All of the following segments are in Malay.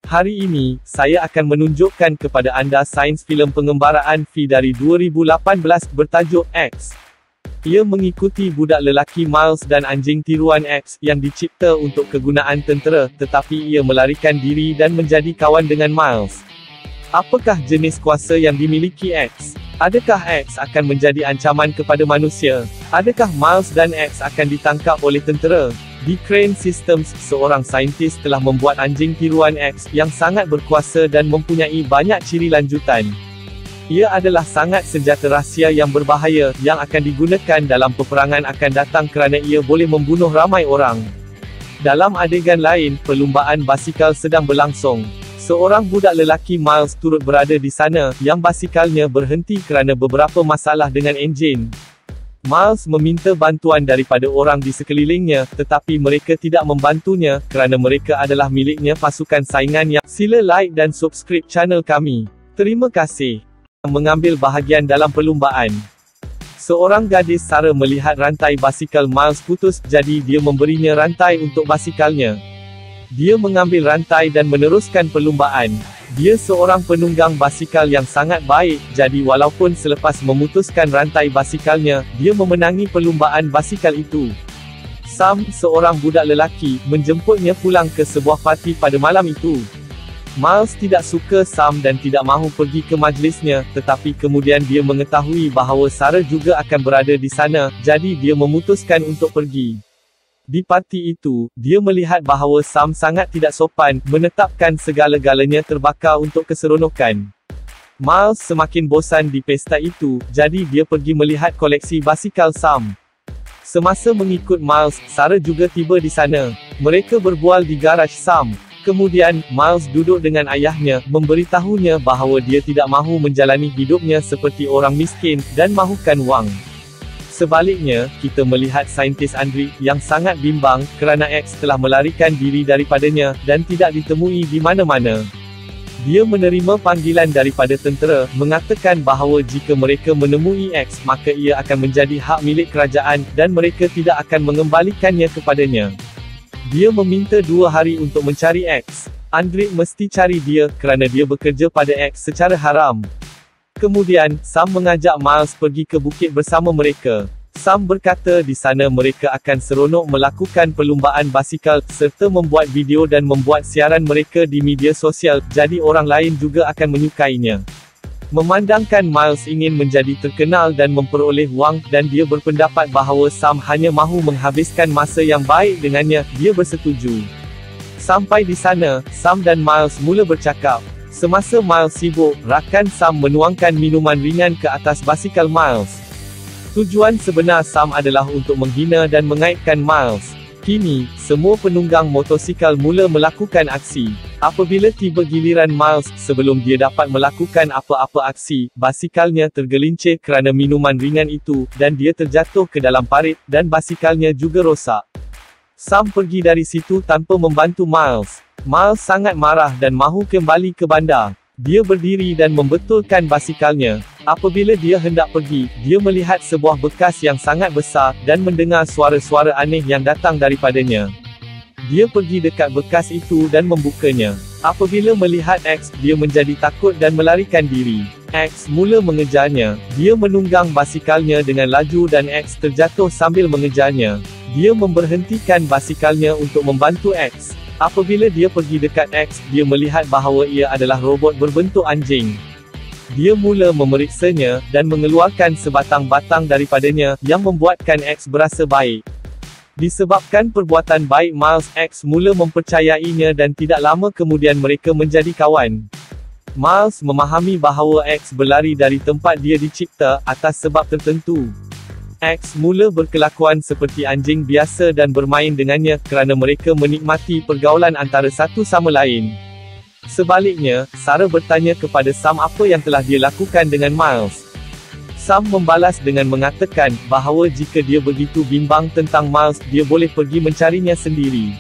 Hari ini, saya akan menunjukkan kepada anda sains filem pengembaraan V dari 2018 bertajuk X. Ia mengikuti budak lelaki Miles dan anjing tiruan X yang dicipta untuk kegunaan tentera, tetapi ia melarikan diri dan menjadi kawan dengan Miles. Apakah jenis kuasa yang dimiliki X? Adakah X akan menjadi ancaman kepada manusia? Adakah Miles dan X akan ditangkap oleh tentera? Di Crane Systems, seorang saintis telah membuat anjing tiruan X yang sangat berkuasa dan mempunyai banyak ciri lanjutan. Ia adalah sangat senjata rahsia yang berbahaya, yang akan digunakan dalam peperangan akan datang kerana ia boleh membunuh ramai orang. Dalam adegan lain, perlumbaan basikal sedang berlangsung. Seorang budak lelaki Miles turut berada di sana, yang basikalnya berhenti kerana beberapa masalah dengan enjin. Miles meminta bantuan daripada orang di sekelilingnya, tetapi mereka tidak membantunya, kerana mereka adalah miliknya pasukan saingannya. Sila like dan subscribe channel kami. Terima kasih. Mengambil bahagian dalam perlumbaan. Seorang gadis Sarah melihat rantai basikal Miles putus, jadi dia memberinya rantai untuk basikalnya. Dia mengambil rantai dan meneruskan perlumbaan. Dia seorang penunggang basikal yang sangat baik, jadi walaupun selepas memutuskan rantai basikalnya, dia memenangi perlumbaan basikal itu. Sam, seorang budak lelaki, menjemputnya pulang ke sebuah parti pada malam itu. Miles tidak suka Sam dan tidak mahu pergi ke majlisnya, tetapi kemudian dia mengetahui bahawa Sarah juga akan berada di sana, jadi dia memutuskan untuk pergi. Di parti itu, dia melihat bahawa Sam sangat tidak sopan, menetapkan segala-galanya terbakar untuk keseronokan. Miles semakin bosan di pesta itu, jadi dia pergi melihat koleksi basikal Sam. Semasa mengikut Miles, Sarah juga tiba di sana. Mereka berbual di garaj Sam. Kemudian, Miles duduk dengan ayahnya, memberitahunya bahawa dia tidak mahu menjalani hidupnya seperti orang miskin, dan mahukan wang. Sebaliknya, kita melihat saintis Andre, yang sangat bimbang, kerana X telah melarikan diri daripadanya, dan tidak ditemui di mana-mana. Dia menerima panggilan daripada tentera, mengatakan bahawa jika mereka menemui X, maka ia akan menjadi hak milik kerajaan, dan mereka tidak akan mengembalikannya kepadanya. Dia meminta 2 hari untuk mencari X. Andre mesti cari dia, kerana dia bekerja pada X secara haram. Kemudian, Sam mengajak Miles pergi ke bukit bersama mereka. Sam berkata di sana mereka akan seronok melakukan perlumbaan basikal, serta membuat video dan membuat siaran mereka di media sosial, jadi orang lain juga akan menyukainya. Memandangkan Miles ingin menjadi terkenal dan memperoleh wang, dan dia berpendapat bahawa Sam hanya mahu menghabiskan masa yang baik dengannya, dia bersetuju. Sampai di sana, Sam dan Miles mula bercakap. Semasa Miles sibuk, rakan Sam menuangkan minuman ringan ke atas basikal Miles. Tujuan sebenar Sam adalah untuk menghina dan mengaibkan Miles. Kini, semua penunggang motosikal mula melakukan aksi. Apabila tiba giliran Miles, sebelum dia dapat melakukan apa-apa aksi, basikalnya tergelincir kerana minuman ringan itu, dan dia terjatuh ke dalam parit, dan basikalnya juga rosak. Sam pergi dari situ tanpa membantu Miles. Miles sangat marah dan mahu kembali ke bandar. Dia berdiri dan membetulkan basikalnya. Apabila dia hendak pergi, dia melihat sebuah bekas yang sangat besar, dan mendengar suara-suara aneh yang datang daripadanya. Dia pergi dekat bekas itu dan membukanya. Apabila melihat X, dia menjadi takut dan melarikan diri. X mula mengejarnya. Dia menunggang basikalnya dengan laju dan X terjatuh sambil mengejarnya. Dia memberhentikan basikalnya untuk membantu X. Apabila dia pergi dekat X, dia melihat bahawa ia adalah robot berbentuk anjing. Dia mula memeriksanya, dan mengeluarkan sebatang batang daripadanya, yang membuatkan X berasa baik. Disebabkan perbuatan baik Miles, X mula mempercayainya dan tidak lama kemudian mereka menjadi kawan. Miles memahami bahawa X berlari dari tempat dia dicipta, atas sebab tertentu. X mula berkelakuan seperti anjing biasa dan bermain dengannya, kerana mereka menikmati pergaulan antara satu sama lain. Sebaliknya, Sarah bertanya kepada Sam apa yang telah dia lakukan dengan Miles. Sam membalas dengan mengatakan bahawa jika dia begitu bimbang tentang Miles, dia boleh pergi mencarinya sendiri.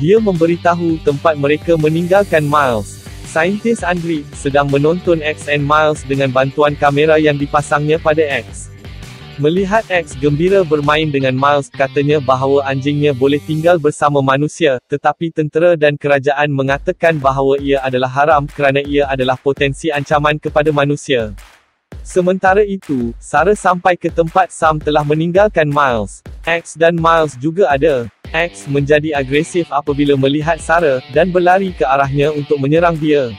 Dia memberitahu tempat mereka meninggalkan Miles. Saintis Andre sedang menonton X and Miles dengan bantuan kamera yang dipasangnya pada X. Melihat X gembira bermain dengan Miles, katanya bahawa anjingnya boleh tinggal bersama manusia, tetapi tentera dan kerajaan mengatakan bahawa ia adalah haram kerana ia adalah potensi ancaman kepada manusia. Sementara itu, Sarah sampai ke tempat Sam telah meninggalkan Miles. X dan Miles juga ada. X menjadi agresif apabila melihat Sarah, dan berlari ke arahnya untuk menyerang dia.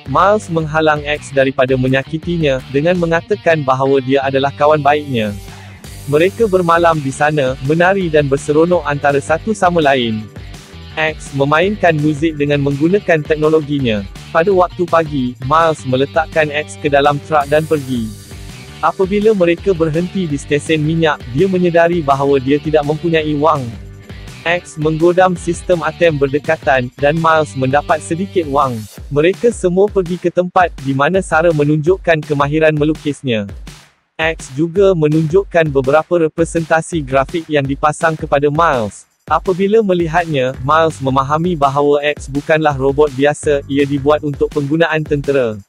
Miles menghalang X daripada menyakitinya, dengan mengatakan bahawa dia adalah kawan baiknya. Mereka bermalam di sana, menari dan berseronok antara satu sama lain. X memainkan muzik dengan menggunakan teknologinya. Pada waktu pagi, Miles meletakkan X ke dalam truk dan pergi. Apabila mereka berhenti di stesen minyak, dia menyedari bahawa dia tidak mempunyai wang. X menggodam sistem ATM berdekatan, dan Miles mendapat sedikit wang. Mereka semua pergi ke tempat di mana Sarah menunjukkan kemahiran melukisnya. X juga menunjukkan beberapa representasi grafik yang dipasang kepada Miles. Apabila melihatnya, Miles memahami bahawa X bukanlah robot biasa, ia dibuat untuk penggunaan tentera.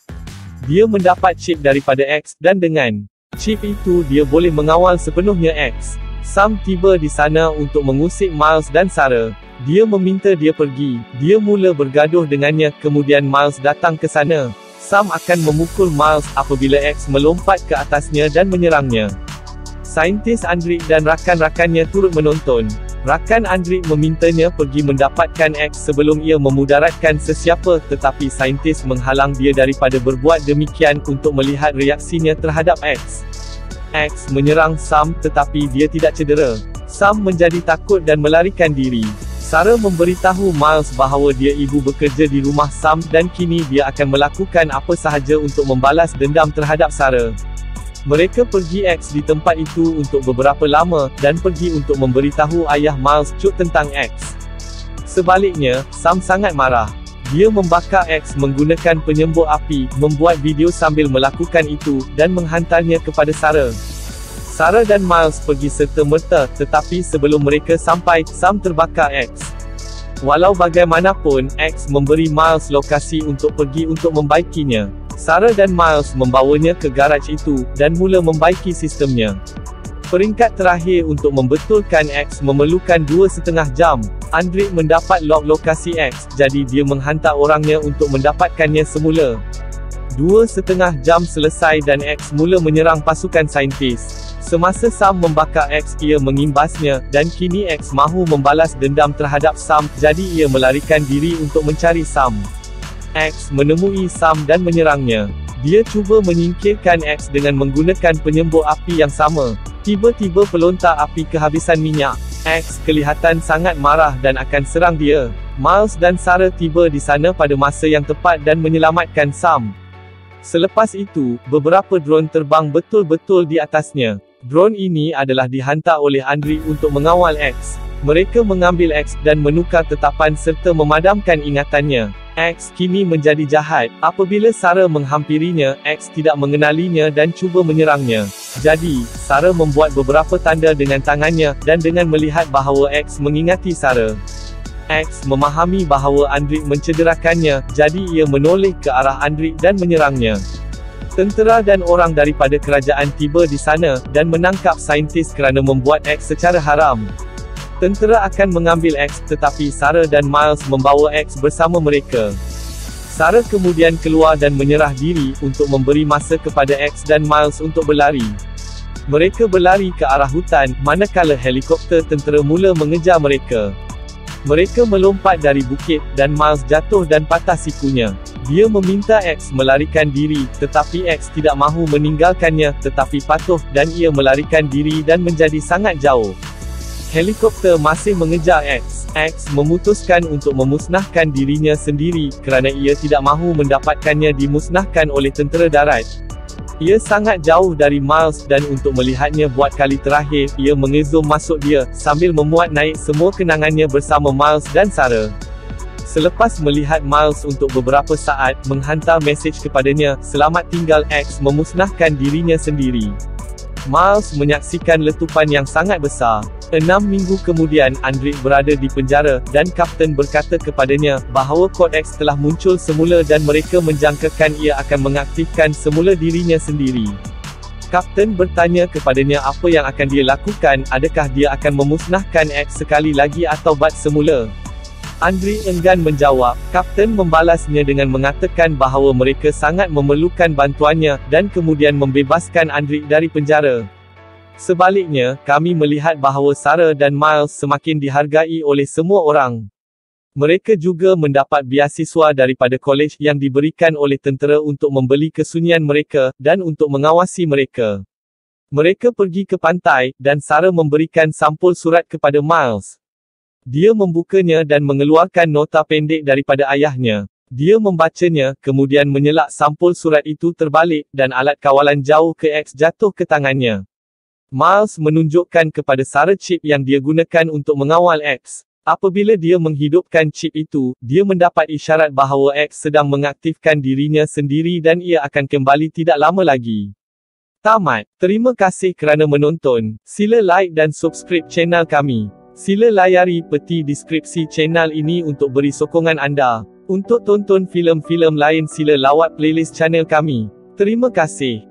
Dia mendapat chip daripada X, dan dengan chip itu dia boleh mengawal sepenuhnya X. Sam tiba di sana untuk mengusik Miles dan Sarah. Dia meminta dia pergi. Dia mula bergaduh dengannya, kemudian Miles datang ke sana. Sam akan memukul Miles apabila X melompat ke atasnya dan menyerangnya. Saintis Andrik dan rakan-rakannya turut menonton. Rakan Andrik memintanya pergi mendapatkan X sebelum ia memudaratkan sesiapa, tetapi saintis menghalang dia daripada berbuat demikian untuk melihat reaksinya terhadap X. X menyerang Sam, tetapi dia tidak cedera. Sam menjadi takut dan melarikan diri. Sarah memberitahu Miles bahawa dia ibu bekerja di rumah Sam, dan kini dia akan melakukan apa sahaja untuk membalas dendam terhadap Sarah. Mereka pergi X di tempat itu untuk beberapa lama, dan pergi untuk memberitahu ayah Miles cuk tentang X. Sebaliknya, Sam sangat marah. Dia membakar X menggunakan penyembur api, membuat video sambil melakukan itu, dan menghantarnya kepada Sarah. Sarah dan Miles pergi serta-merta, tetapi sebelum mereka sampai, Sam terbakar X. Walau bagaimanapun, X memberi Miles lokasi untuk pergi untuk membaikinya. Sarah dan Miles membawanya ke garaj itu, dan mula membaiki sistemnya. Peringkat terakhir untuk membetulkan X memerlukan 2,5 jam. Andrik mendapat log lokasi X, jadi dia menghantar orangnya untuk mendapatkannya semula. 2,5 jam selesai dan X mula menyerang pasukan saintis. Semasa Sam membakar X, ia mengimbasnya, dan kini X mahu membalas dendam terhadap Sam, jadi ia melarikan diri untuk mencari Sam. X menemui Sam dan menyerangnya. Dia cuba menyingkirkan X dengan menggunakan penyembur api yang sama. Tiba-tiba pelontar api kehabisan minyak. X kelihatan sangat marah dan akan serang dia. Miles dan Sarah tiba di sana pada masa yang tepat dan menyelamatkan Sam. Selepas itu, beberapa drone terbang betul-betul di atasnya. Drone ini adalah dihantar oleh Andrik untuk mengawal X. Mereka mengambil X dan menukar tetapan serta memadamkan ingatannya. X kini menjadi jahat. Apabila Sarah menghampirinya, X tidak mengenalinya dan cuba menyerangnya. Jadi, Sarah membuat beberapa tanda dengan tangannya, dan dengan melihat bahawa X mengingati Sarah, X memahami bahawa Andrik mencederakannya, jadi ia menoleh ke arah Andrik dan menyerangnya. Tentera dan orang daripada kerajaan tiba di sana, dan menangkap saintis kerana membuat X secara haram. Tentera akan mengambil X, tetapi Sarah dan Miles membawa X bersama mereka. Sarah kemudian keluar dan menyerah diri, untuk memberi masa kepada X dan Miles untuk berlari. Mereka berlari ke arah hutan, manakala helikopter tentera mula mengejar mereka. Mereka melompat dari bukit, dan Miles jatuh dan patah sikunya. Dia meminta X melarikan diri, tetapi X tidak mahu meninggalkannya, tetapi patuh, dan ia melarikan diri dan menjadi sangat jauh. Helikopter masih mengejar X. X memutuskan untuk memusnahkan dirinya sendiri, kerana ia tidak mahu mendapatkannya dimusnahkan oleh tentera darat. Ia sangat jauh dari Miles, dan untuk melihatnya buat kali terakhir, ia mengezoom masuk dia, sambil memuat naik semua kenangannya bersama Miles dan Sarah. Selepas melihat Miles untuk beberapa saat, menghantar mesej kepadanya, "Selamat tinggal X," memusnahkan dirinya sendiri. Miles menyaksikan letupan yang sangat besar. 6 minggu kemudian, Andrik berada di penjara, dan Kapten berkata kepadanya, bahawa kod X telah muncul semula dan mereka menjangkakan ia akan mengaktifkan semula dirinya sendiri. Kapten bertanya kepadanya apa yang akan dia lakukan, adakah dia akan memusnahkan X sekali lagi atau bat semula. Andre enggan menjawab. Kapten membalasnya dengan mengatakan bahawa mereka sangat memerlukan bantuannya, dan kemudian membebaskan Andre dari penjara. Sebaliknya, kami melihat bahawa Sarah dan Miles semakin dihargai oleh semua orang. Mereka juga mendapat beasiswa daripada kolej yang diberikan oleh tentera untuk membeli kesunyian mereka, dan untuk mengawasi mereka. Mereka pergi ke pantai, dan Sarah memberikan sampul surat kepada Miles. Dia membukanya dan mengeluarkan nota pendek daripada ayahnya. Dia membacanya, kemudian menyelak sampul surat itu terbalik, dan alat kawalan jauh ke X jatuh ke tangannya. Miles menunjukkan kepada Sarah chip yang dia gunakan untuk mengawal X. Apabila dia menghidupkan chip itu, dia mendapat isyarat bahawa X sedang mengaktifkan dirinya sendiri dan ia akan kembali tidak lama lagi. Tamat. Terima kasih kerana menonton. Sila like dan subscribe channel kami. Sila layari peti deskripsi channel ini untuk beri sokongan anda. Untuk tonton filem-filem lain sila lawat playlist channel kami. Terima kasih.